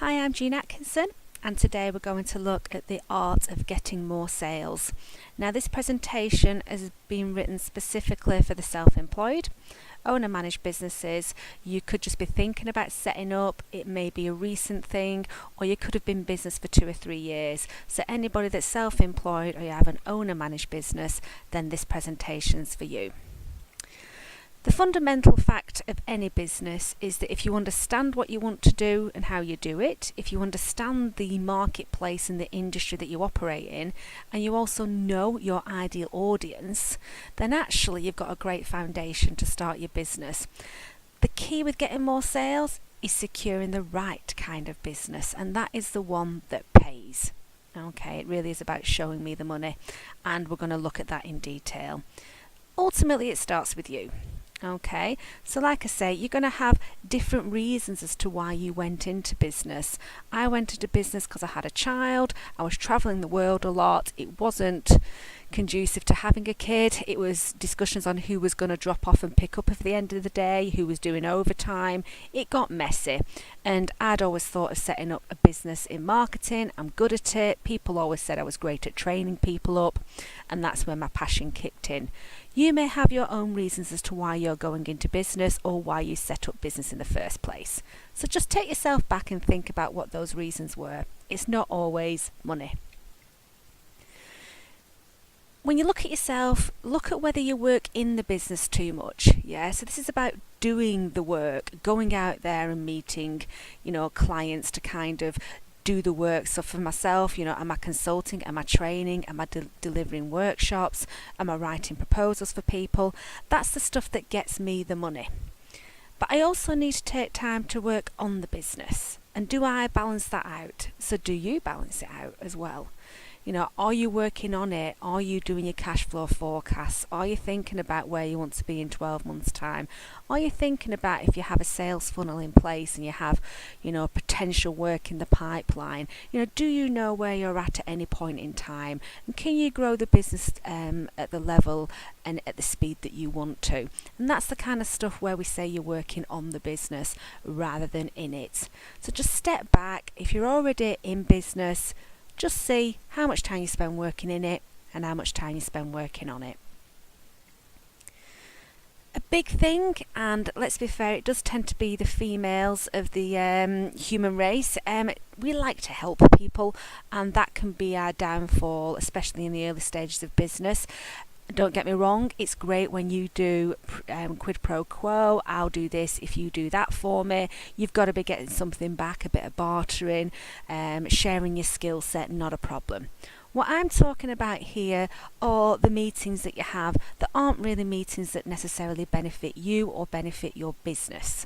Hi, I'm Jean Atkinson, and today we're going to look at the art of getting more sales. Now, this presentation has been written specifically for the self-employed, owner-managed businesses. You could just be thinking about setting up, it may be a recent thing, or you could have been in business for 2 or 3 years. So anybody that's self-employed or you have an owner-managed business, then this presentation's for you. The fundamental fact of any business is that if you understand what you want to do and how you do it, if you understand the marketplace and the industry that you operate in, and you also know your ideal audience, then actually you've got a great foundation to start your business. The key with getting more sales is securing the right kind of business, and that is the one that pays. Okay, it really is about showing me the money, and we're going to look at that in detail. Ultimately, it starts with you. Okay, so like I say, you're going to have different reasons as to why you went into business. I went into business because I had a child. I was traveling the world a lot. It wasn't conducive to having a kid. It was discussions on who was going to drop off and pick up at the end of the day, who was doing overtime. It got messy, and I'd always thought of setting up a business in marketing. I'm good at it. People always said I was great at training people up, and that's where my passion kicked in. You may have your own reasons as to why you're going into business or why you set up business in the first place. So just take yourself back and think about what those reasons were. It's not always money. When you look at yourself, look at whether you work in the business too much. Yeah, so this is about doing the work, going out there and meeting, clients to kind of do the work. So for myself, am I consulting, am I training, am I delivering workshops, am I writing proposals for people? That's the stuff that gets me the money. But I also need to take time to work on the business. And do I balance that out? So do you balance it out as well? Are you working on it? Are you doing your cash flow forecasts? Are you thinking about where you want to be in 12 months' time? Are you thinking about if you have a sales funnel in place and you have, potential work in the pipeline? Do you know where you're at any point in time? And can you grow the business at the level and at the speed that you want to? And that's the kind of stuff where we say you're working on the business rather than in it. So just step back. If you're already in business, just see how much time you spend working in it and how much time you spend working on it. A big thing, and let's be fair, it does tend to be the females of the human race. We like to help people, and that can be our downfall, especially in the early stages of business. Don't get me wrong, it's great when you do quid pro quo. I'll do this if you do that for me. You've got to be getting something back, a bit of bartering, sharing your skill set, not a problem. What I'm talking about here are the meetings that you have that aren't really meetings that necessarily benefit you or benefit your business.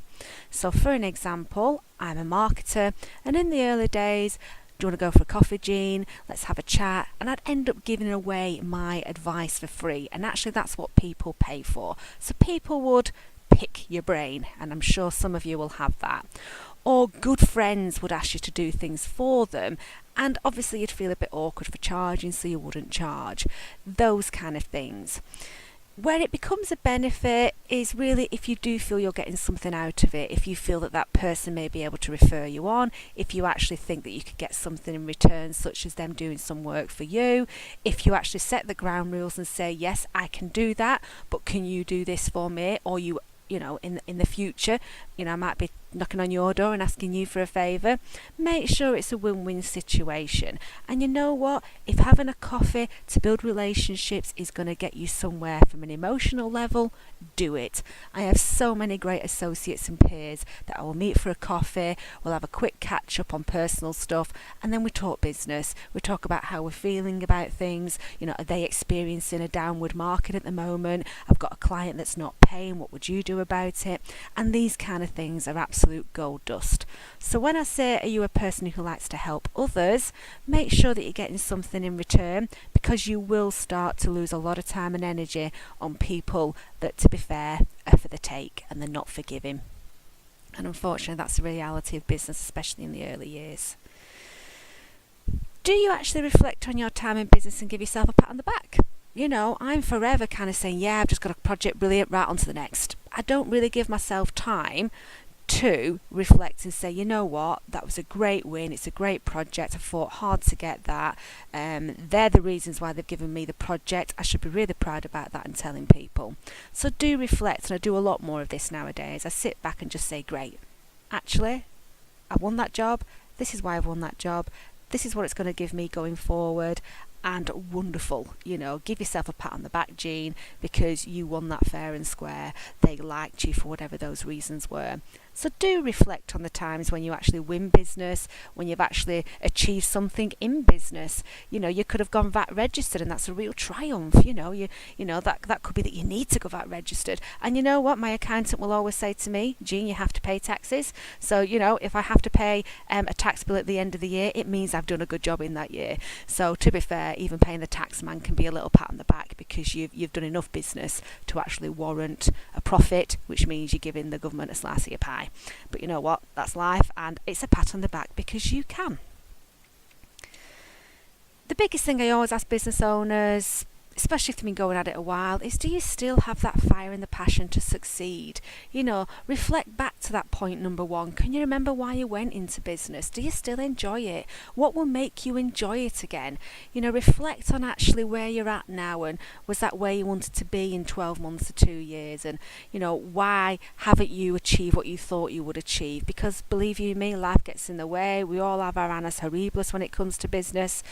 So for an example, I'm a marketer, and in the early days, do you want to go for a coffee, Jean? Let's have a chat. And I'd end up giving away my advice for free. And actually that's what people pay for. So people would pick your brain, and I'm sure some of you will have that. Or good friends would ask you to do things for them, and obviously you'd feel a bit awkward for charging, so you wouldn't charge. Those kind of things. Where it becomes a benefit is really if you do feel you're getting something out of it, if you feel that that person may be able to refer you on, if you actually think that you could get something in return, such as them doing some work for you, if you actually set the ground rules and say, yes, I can do that, but can you do this for me? Or in the future, I might be knocking on your door and asking you for a favour. Make sure it's a win-win situation. And you know what? If having a coffee to build relationships is going to get you somewhere from an emotional level, do it. I have so many great associates and peers that I will meet for a coffee, we'll have a quick catch up on personal stuff, and then we talk business. We talk about how we're feeling about things. Are they experiencing a downward market at the moment? I've got a client that's not paying, what would you do about it? And these kind of things are absolute gold dust. So when I say, are you a person who likes to help others, make sure that you're getting something in return, because you will start to lose a lot of time and energy on people that, to be fair, are for the take and they're not forgiving. And unfortunately that's the reality of business, especially in the early years. Do you actually reflect on your time in business and give yourself a pat on the back? I'm forever kind of saying, yeah, I've just got a project, brilliant, right on to the next. I don't really give myself time 2, reflect and say, you know what, that was a great win, it's a great project, I fought hard to get that, they're the reasons why they've given me the project, I should be really proud about that and telling people. So do reflect, and I do a lot more of this nowadays. I sit back and just say, great, actually, I won that job, this is why I've won that job, this is what it's going to give me going forward, and wonderful, give yourself a pat on the back, Jean, because you won that fair and square. They liked you for whatever those reasons were. So do reflect on the times when you actually win business, when you've actually achieved something in business. You could have gone VAT registered, and that's a real triumph. That could be that you need to go VAT registered. And you know what? My accountant will always say to me, Jean, you have to pay taxes. So, if I have to pay a tax bill at the end of the year, it means I've done a good job in that year. So to be fair, even paying the tax man can be a little pat on the back, because you've done enough business to actually warrant a profit, which means you're giving the government a slice of your pie. But you know what? That's life, and it's a pat on the back because you can. The biggest thing I always ask business owners, especially if they've been going at it a while, is do you still have that fire and the passion to succeed? Reflect back to that point number 1. Can you remember why you went into business? Do you still enjoy it? What will make you enjoy it again? Reflect on actually where you're at now, and was that where you wanted to be in 12 months or 2 years? And, why haven't you achieved what you thought you would achieve? Because believe you me, life gets in the way. We all have our annus horribilis when it comes to business.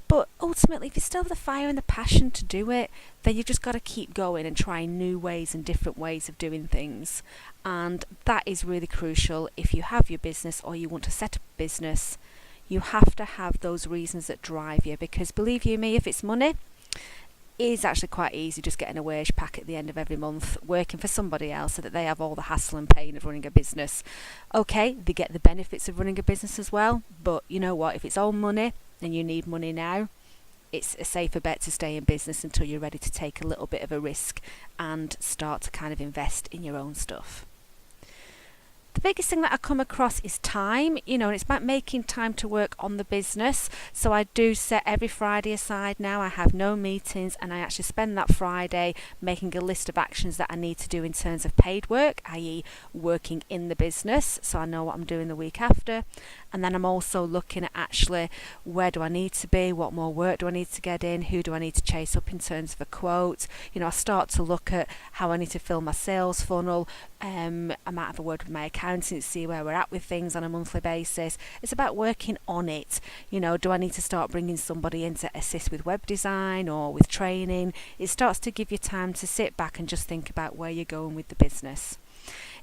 But ultimately, if you still have the fire and the passion to do it, then you've just got to keep going and trying new ways and different ways of doing things. And that is really crucial. If you have your business or you want to set up a business, you have to have those reasons that drive you. Because believe you me, if it's money, it is actually quite easy just getting a wage pack at the end of every month, working for somebody else so that they have all the hassle and pain of running a business. Okay, they get the benefits of running a business as well, but you know what, if it's all money and you need money now, it's a safer bet to stay in business until you're ready to take a little bit of a risk and start to kind of invest in your own stuff. The biggest thing that I come across is time, and it's about making time to work on the business. So I do set every Friday aside now. I have no meetings, and I actually spend that Friday making a list of actions that I need to do in terms of paid work, i.e. working in the business, so I know what I'm doing the week after. And then I'm also looking at actually where do I need to be, what more work do I need to get in, who do I need to chase up in terms of a quote. I start to look at how I need to fill my sales funnel. I might have a word with my accountant to see where we're at with things on a monthly basis. It's about working on it. Do I need to start bringing somebody in to assist with web design or with training? It starts to give you time to sit back and just think about where you're going with the business.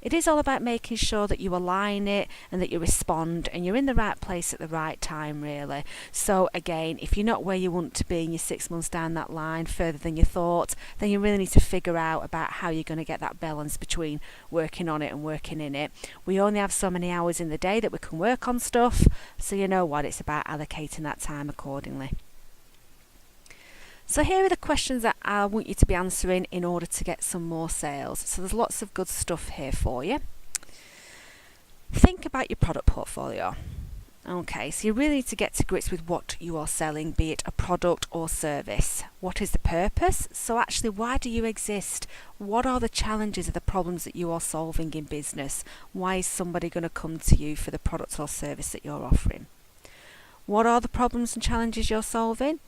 It is all about making sure that you align it and that you respond and you're in the right place at the right time, really. So again, if you're not where you want to be and you're 6 months down that line further than you thought, then you really need to figure out about how you're going to get that balance between working on it and working in it. We only have so many hours in the day that we can work on stuff, so you know what, it's about allocating that time accordingly. So here are the questions that I want you to be answering in order to get some more sales. So there's lots of good stuff here for you. Think about your product portfolio. Okay, so you really need to get to grips with what you are selling, be it a product or service. What is the purpose? So actually, why do you exist? What are the challenges or the problems that you are solving in business? Why is somebody going to come to you for the product or service that you're offering? What are the problems and challenges you're solving?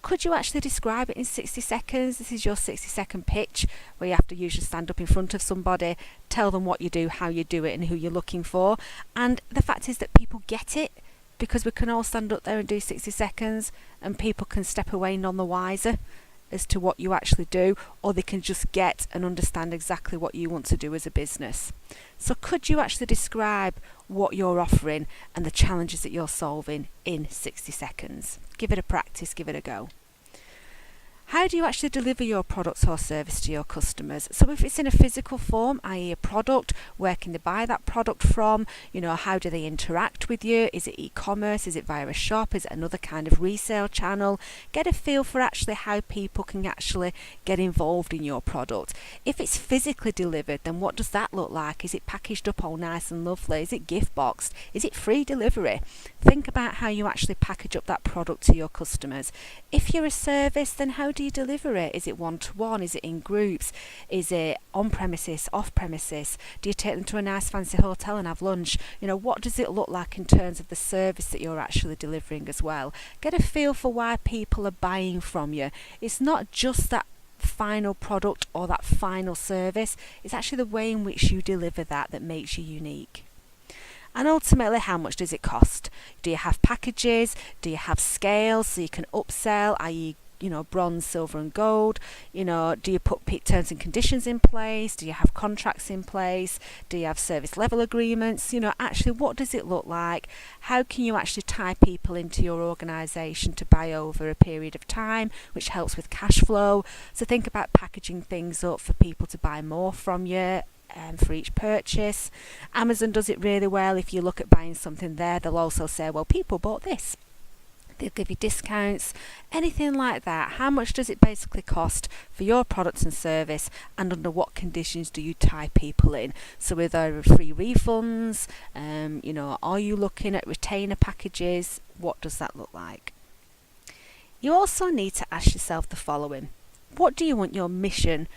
Could you actually describe it in 60 seconds? This is your 60-second pitch where you have to usually stand up in front of somebody, tell them what you do, how you do it and who you're looking for. And the fact is that people get it, because we can all stand up there and do 60 seconds and people can step away none the wiser as to what you actually do, or they can just get and understand exactly what you want to do as a business. So could you actually describe what you're offering and the challenges that you're solving in 60 seconds? Give it a practice, give it a go. How do you actually deliver your product or service to your customers? So if it's in a physical form, i.e. a product, where can they buy that product from? How do they interact with you? Is it e-commerce? Is it via a shop? Is it another kind of resale channel? Get a feel for actually how people can actually get involved in your product. If it's physically delivered, then what does that look like? Is it packaged up all nice and lovely? Is it gift boxed? Is it free delivery? Think about how you actually package up that product to your customers. If you're a service, then how do do you deliver it? Is it one-to-one? Is it in groups? Is it on-premises, off-premises? Do you take them to a nice fancy hotel and have lunch? What does it look like in terms of the service that you're actually delivering as well? Get a feel for why people are buying from you. It's not just that final product or that final service. It's actually the way in which you deliver that makes you unique. And ultimately, how much does it cost? Do you have packages? Do you have scales so you can upsell, i.e., bronze, silver and gold? Do you put terms and conditions in place? Do you have contracts in place? Do you have service level agreements? Actually, what does it look like? How can you actually tie people into your organisation to buy over a period of time, which helps with cash flow? So think about packaging things up for people to buy more from you. For each purchase. Amazon does it really well. If you look at buying something there, they'll also say, well, people bought this. They'll give you discounts, anything like that. How much does it basically cost for your products and service, and under what conditions do you tie people in? So with free refunds, are you looking at retainer packages? What does that look like? You also need to ask yourself the following. What do you want your mission,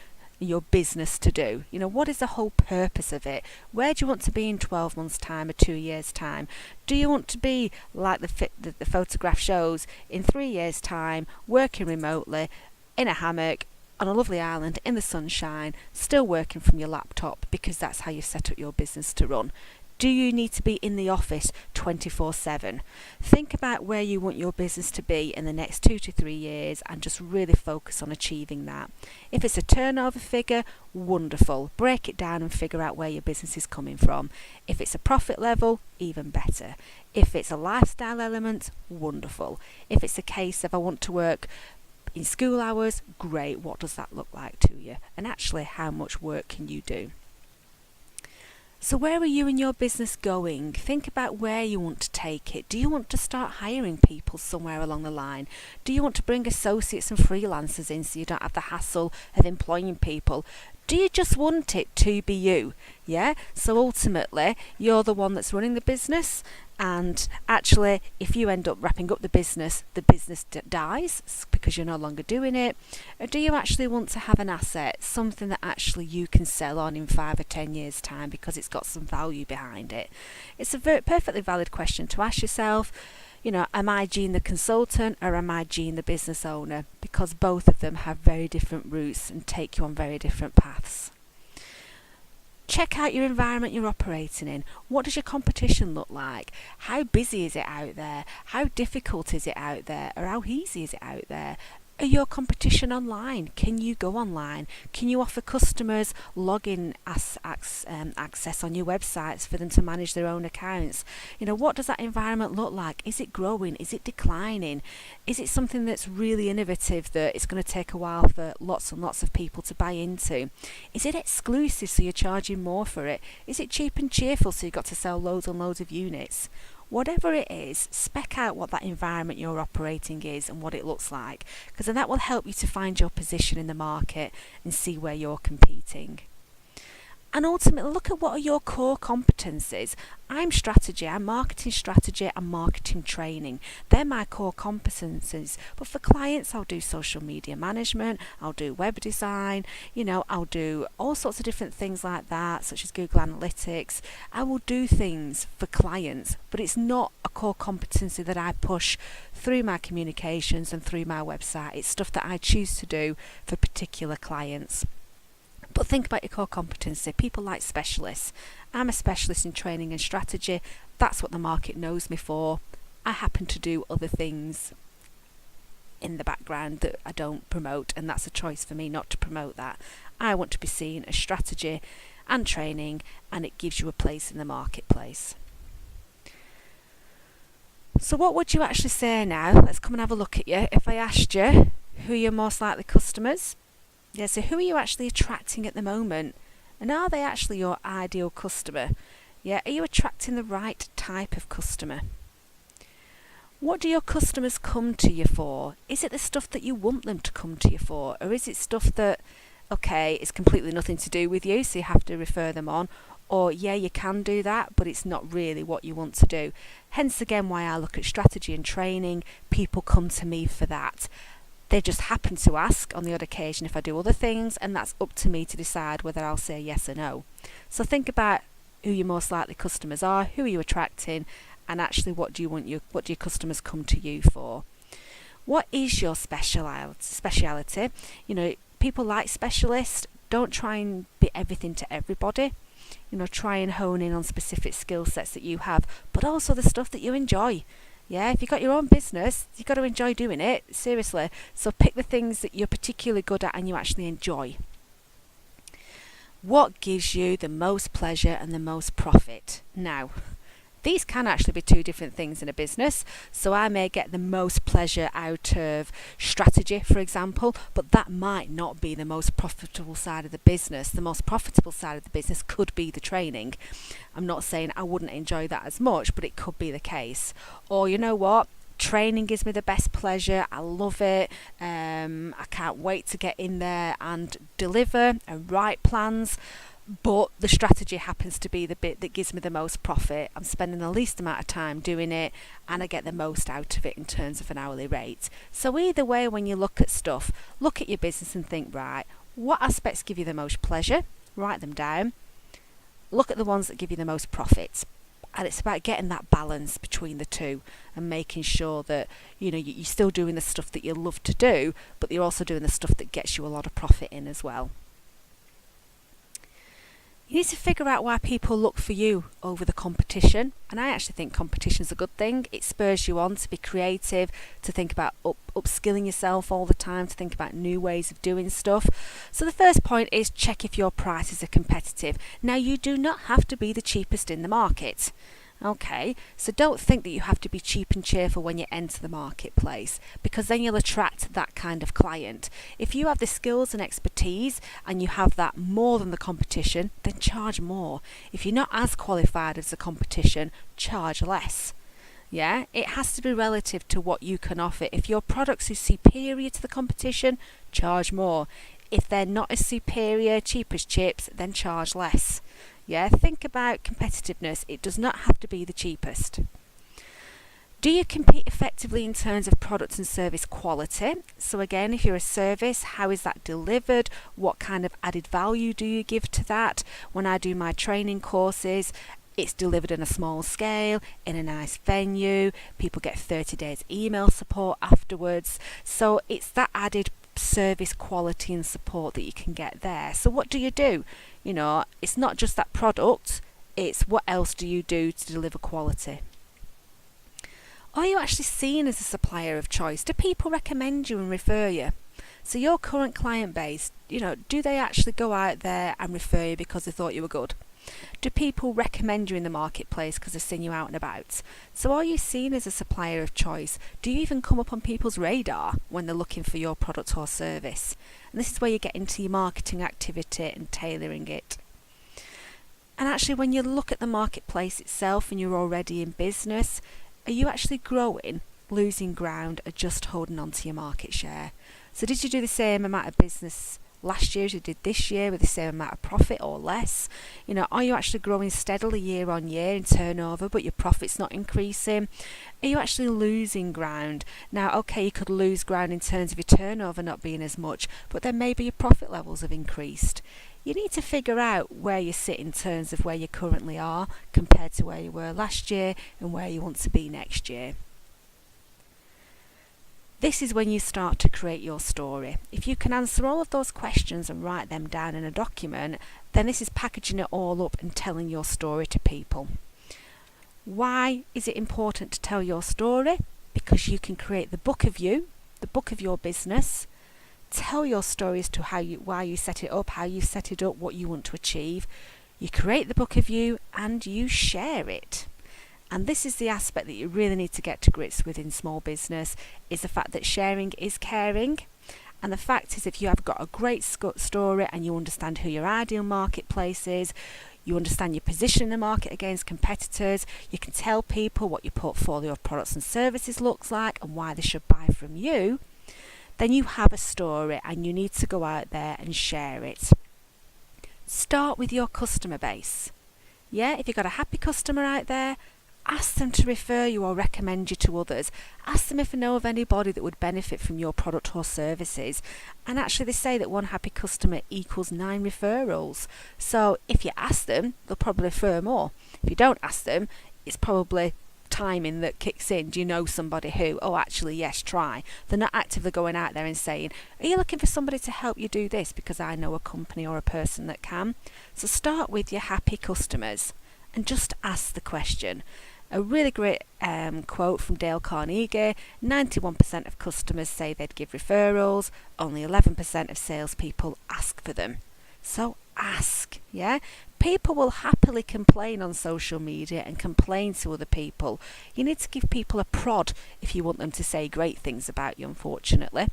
your business to do? What is the whole purpose of it? Where do you want to be in 12 months time or 2 years time? Do you want to be like the photograph shows, in 3 years time, working remotely in a hammock on a lovely island in the sunshine, still working from your laptop because that's how you've set up your business to run? Do you need to be in the office 24/7? Think about where you want your business to be in the next 2 to 3 years and just really focus on achieving that. If it's a turnover figure, wonderful. Break it down and figure out where your business is coming from. If it's a profit level, even better. If it's a lifestyle element, wonderful. If it's a case of I want to work in school hours, great. What does that look like to you? And actually, how much work can you do? So where are you and your business going? Think about where you want to take it. Do you want to start hiring people somewhere along the line? Do you want to bring associates and freelancers in so you don't have the hassle of employing people? Do you just want it to be you? Yeah? So ultimately, you're the one that's running the business, and actually, if you end up wrapping up the business dies because you're no longer doing it. Or do you actually want to have an asset, something that actually you can sell on in 5 or 10 years' time because it's got some value behind it? It's a perfectly valid question to ask yourself. Am I Jean the consultant or am I Jean the business owner? Because both of them have very different routes and take you on very different paths. Check out your environment you're operating in. What does your competition look like? How busy is it out there? How difficult is it out there? Or how easy is it out there? Are your competition online? Can you go online? Can you offer customers login access on your websites for them to manage their own accounts? What does that environment look like? Is it growing? Is it declining? Is it something that's really innovative that it's going to take a while for lots and lots of people to buy into? Is it exclusive so you're charging more for it? Is it cheap and cheerful so you've got to sell loads and loads of units? Whatever it is, spec out what that environment you're operating is and what it looks like, because then that will help you to find your position in the market and see where you're competing. And ultimately, look at what are your core competencies. I'm strategy, I'm marketing strategy, I'm marketing training. They're my core competencies. But for clients, I'll do social media management, I'll do web design, I'll do all sorts of different things like that, such as Google Analytics. I will do things for clients, but it's not a core competency that I push through my communications and through my website. It's stuff that I choose to do for particular clients. But think about your core competency. People like specialists. I'm a specialist in training and strategy. That's what the market knows me for. I happen to do other things in the background that I don't promote, and that's a choice for me not to promote that. I want to be seen as strategy and training, and it gives you a place in the marketplace. So what would you actually say now? Let's come and have a look at you. If I asked you who are your most likely customers, so who are you actually attracting at the moment? And are they actually your ideal customer? Are you attracting the right type of customer? What do your customers come to you for? Is it the stuff that you want them to come to you for? Or is it stuff that, it's completely nothing to do with you, so you have to refer them on? Or, you can do that, but it's not really what you want to do. Hence again why I look at strategy and training. People come to me for that. They just happen to ask on the odd occasion if I do other things, and that's up to me to decide whether I'll say yes or no. So think about who your most likely customers are, who are you attracting, and actually what do your customers come to you for? What is your speciality? People like specialists. Don't try and be everything to everybody. Try and hone in on specific skill sets that you have, but also the stuff that you enjoy. Yeah, if you've got your own business, you've got to enjoy doing it, seriously. So pick the things that you're particularly good at and you actually enjoy. What gives you the most pleasure and the most profit? Now, these can actually be two different things in a business. So I may get the most pleasure out of strategy, for example, but that might not be the most profitable side of the business. The most profitable side of the business could be the training. I'm not saying I wouldn't enjoy that as much, but it could be the case. Or you know what? Training gives me the best pleasure. I love it. I can't wait to get in there and deliver and write plans. But the strategy happens to be the bit that gives me the most profit. I'm spending the least amount of time doing it, and I get the most out of it in terms of an hourly rate. So either way, when you look at stuff, look at your business and think, right, what aspects give you the most pleasure? Write them down. Look at the ones that give you the most profit. And it's about getting that balance between the two and making sure that you're still doing the stuff that you love to do, but you're also doing the stuff that gets you a lot of profit in as well. You need to figure out why people look for you over the competition. And I actually think competition is a good thing. It spurs you on to be creative, to think about upskilling yourself all the time, to think about new ways of doing stuff. So the first point is check if your prices are competitive. Now, you do not have to be the cheapest in the market. Okay, so don't think that you have to be cheap and cheerful when you enter the marketplace, because then you'll attract that kind of client. If you have the skills and expertise and you have that more than the competition, then charge more. If you're not as qualified as the competition, charge less. Yeah, it has to be relative to what you can offer. If your products are superior to the competition, charge more. If they're not as superior, cheap as chips, then charge less. Yeah, think about competitiveness. It does not have to be the cheapest. Do you compete effectively in terms of product and service quality? So again, if you're a service, how is that delivered? What kind of added value do you give to that? When I do my training courses, it's delivered on a small scale, in a nice venue. People get 30 days email support afterwards. So it's that added service quality and support that you can get there. So what do? It's not just that product, it's what else do you do to deliver quality. Are you actually seen as a supplier of choice? Do people recommend you and refer you? So your current client base, do they actually go out there and refer you because they thought you were good? Do people recommend you in the marketplace because they've seen you out and about? So are you seen as a supplier of choice? Do you even come up on people's radar when they're looking for your product or service? And this is where you get into your marketing activity and tailoring it. And actually, when you look at the marketplace itself and you're already in business, are you actually growing, losing ground, or just holding on to your market share? So did you do the same amount of business last year as you did this year with the same amount of profit or less? Are you actually growing steadily year on year in turnover, but your profit's not increasing? Are you actually losing ground? Now, okay, you could lose ground in terms of your turnover not being as much, but then maybe your profit levels have increased. You need to figure out where you sit in terms of where you currently are compared to where you were last year and where you want to be next year. This is when you start to create your story. If you can answer all of those questions and write them down in a document, then this is packaging it all up and telling your story to people. Why is it important to tell your story? Because you can create the book of you, the book of your business. Tell your story as to why you set it up, how you set it up, what you want to achieve. You create the book of you and you share it. And this is the aspect that you really need to get to grips with in small business, is the fact that sharing is caring. And the fact is, if you have got a great story and you understand who your ideal marketplace is, you understand your position in the market against competitors, you can tell people what your portfolio of products and services looks like and why they should buy from you, then you have a story and you need to go out there and share it. Start with your customer base. Yeah, if you've got a happy customer out there, Ask them to refer you or recommend you to others. Ask them if they know of anybody that would benefit from your product or services. And actually they say that one happy customer equals 9 referrals. So if you ask them, they'll probably refer more. If you don't ask them, it's probably timing that kicks in. Do you know somebody who, oh actually yes, try. They're not actively going out there and saying, are you looking for somebody to help you do this because I know a company or a person that can? So start with your happy customers and just ask the question. A really great quote from Dale Carnegie: 91% of customers say they'd give referrals, only 11% of salespeople ask for them. So ask, yeah? People will happily complain on social media and complain to other people. You need to give people a prod if you want them to say great things about you, unfortunately.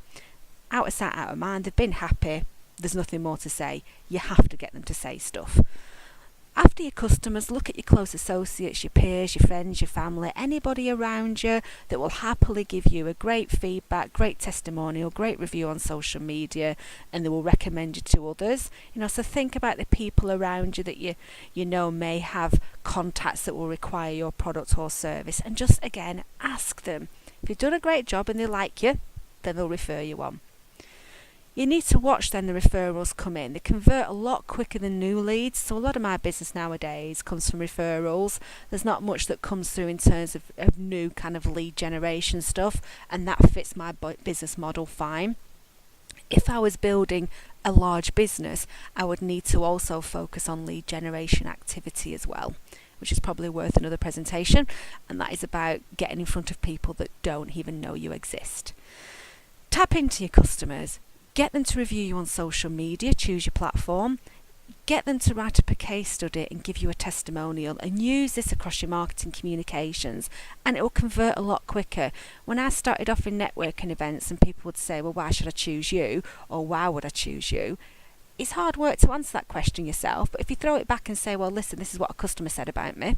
Out of sight, out of mind. They've been happy. There's nothing more to say. You have to get them to say stuff. After your customers, look at your close associates, your peers, your friends, your family, anybody around you that will happily give you a great feedback, great testimonial, great review on social media, and they will recommend you to others. So think about the people around you that you know may have contacts that will require your product or service, and just again ask them. If you've done a great job and they like you, then they'll refer you on. You need to watch then the referrals come in. They convert a lot quicker than new leads. So a lot of my business nowadays comes from referrals. There's not much that comes through in terms of new kind of lead generation stuff, and that fits my business model fine. If I was building a large business, I would need to also focus on lead generation activity as well, which is probably worth another presentation, and that is about getting in front of people that don't even know you exist. Tap into your customers. Get them to review you on social media, choose your platform. Get them to write up a case study and give you a testimonial, and use this across your marketing communications, and it will convert a lot quicker. When I started off in networking events and people would say, well, why should I choose you? Or why would I choose you? It's hard work to answer that question yourself, but if you throw it back and say, well, listen, this is what a customer said about me.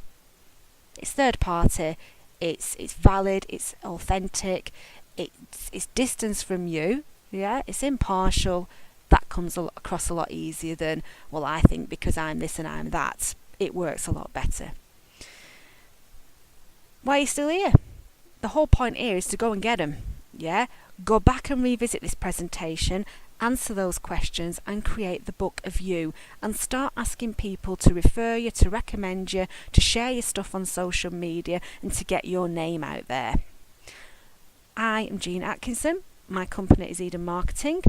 It's third party, it's valid, it's authentic, it's distance from you. Yeah, it's impartial. That comes across a lot easier than, well, I think because I'm this and I'm that. It works a lot better. Why are you still here? The whole point here is to go and get them. Yeah, go back and revisit this presentation, answer those questions, and create the book of you, and start asking people to refer you, to recommend you, to share your stuff on social media, and to get your name out there. I am Jean Atkinson. My company is Eden Marketing.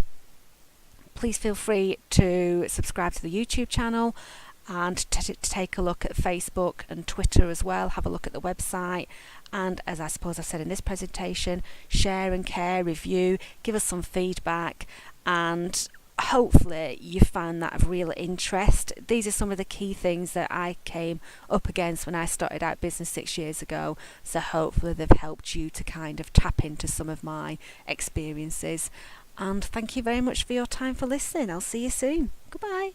Please feel free to subscribe to the YouTube channel and to take a look at Facebook and Twitter as well. Have a look at the website, and as I suppose I said in this presentation, share and care, review, give us some feedback, and hopefully you found that of real interest. These are some of the key things that I came up against when I started out business 6 years ago, so hopefully they've helped you to kind of tap into some of my experiences. And thank you very much for your time for listening. I'll see you soon. Goodbye.